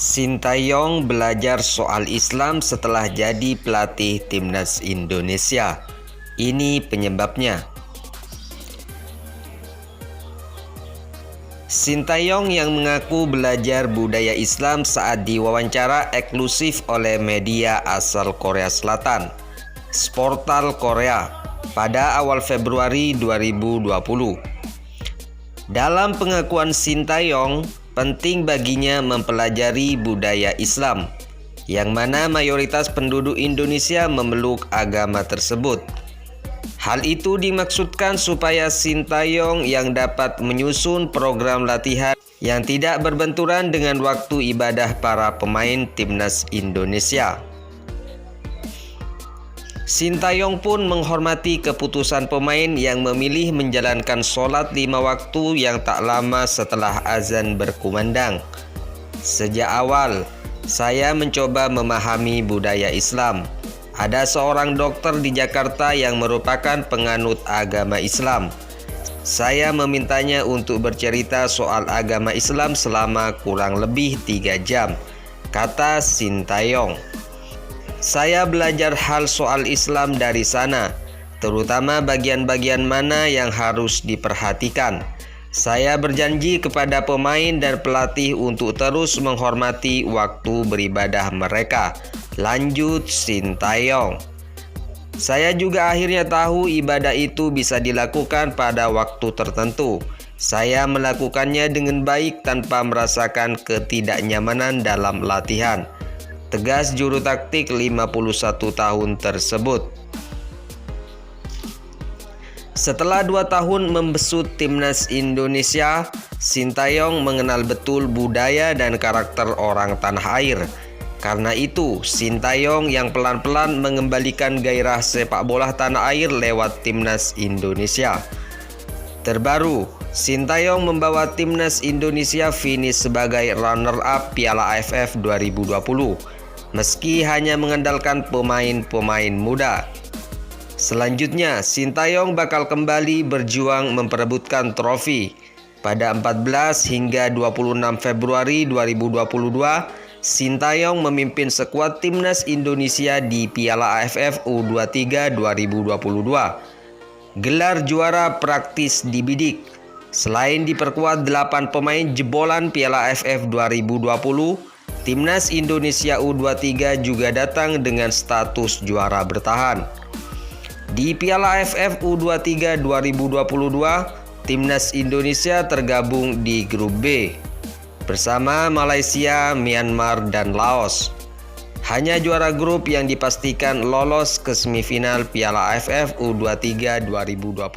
Sintayong belajar soal Islam setelah jadi pelatih timnas Indonesia. Ini penyebabnya. Sintayong yang mengaku belajar budaya Islam saat diwawancara eksklusif oleh media asal Korea Selatan, Sportal Korea, pada awal Februari 2020. Dalam pengakuan Sintayong, penting baginya mempelajari budaya Islam, yang mana mayoritas penduduk Indonesia memeluk agama tersebut. Hal itu dimaksudkan supaya Sintayong yang dapat menyusun program latihan yang tidak berbenturan dengan waktu ibadah para pemain timnas Indonesia. Sintayong pun menghormati keputusan pemain yang memilih menjalankan sholat 5 waktu yang tak lama setelah azan berkumandang. Sejak awal, saya mencoba memahami budaya Islam. Ada seorang dokter di Jakarta yang merupakan penganut agama Islam. Saya memintanya untuk bercerita soal agama Islam selama kurang lebih 3 jam, kata Sintayong. Saya belajar hal soal Islam dari sana, terutama bagian-bagian mana yang harus diperhatikan. Saya berjanji kepada pemain dan pelatih untuk terus menghormati waktu beribadah mereka, lanjut Sintayong. Saya juga akhirnya tahu ibadah itu bisa dilakukan pada waktu tertentu. Saya melakukannya dengan baik tanpa merasakan ketidaknyamanan dalam latihan, tegas juru taktik 51 tahun tersebut. Setelah 2 tahun membesut timnas Indonesia, Sintayong mengenal betul budaya dan karakter orang tanah air. Karena itu, Sintayong yang pelan-pelan mengembalikan gairah sepak bola tanah air lewat timnas Indonesia. Terbaru, Sintayong membawa timnas Indonesia finish sebagai runner-up Piala AFF 2020, meski hanya mengandalkan pemain-pemain muda. Selanjutnya, Sintayong bakal kembali berjuang memperebutkan trofi. Pada 14 hingga 26 Februari 2022, Sintayong memimpin skuad timnas Indonesia di Piala AFF U23 2022. Gelar juara praktis dibidik. Selain diperkuat 8 pemain jebolan Piala AFF 2020, timnas Indonesia U23 juga datang dengan status juara bertahan. Di Piala AFF U23 2022, timnas Indonesia tergabung di grup B bersama Malaysia, Myanmar, dan Laos. Hanya juara grup yang dipastikan lolos ke semifinal Piala AFF U23 2022.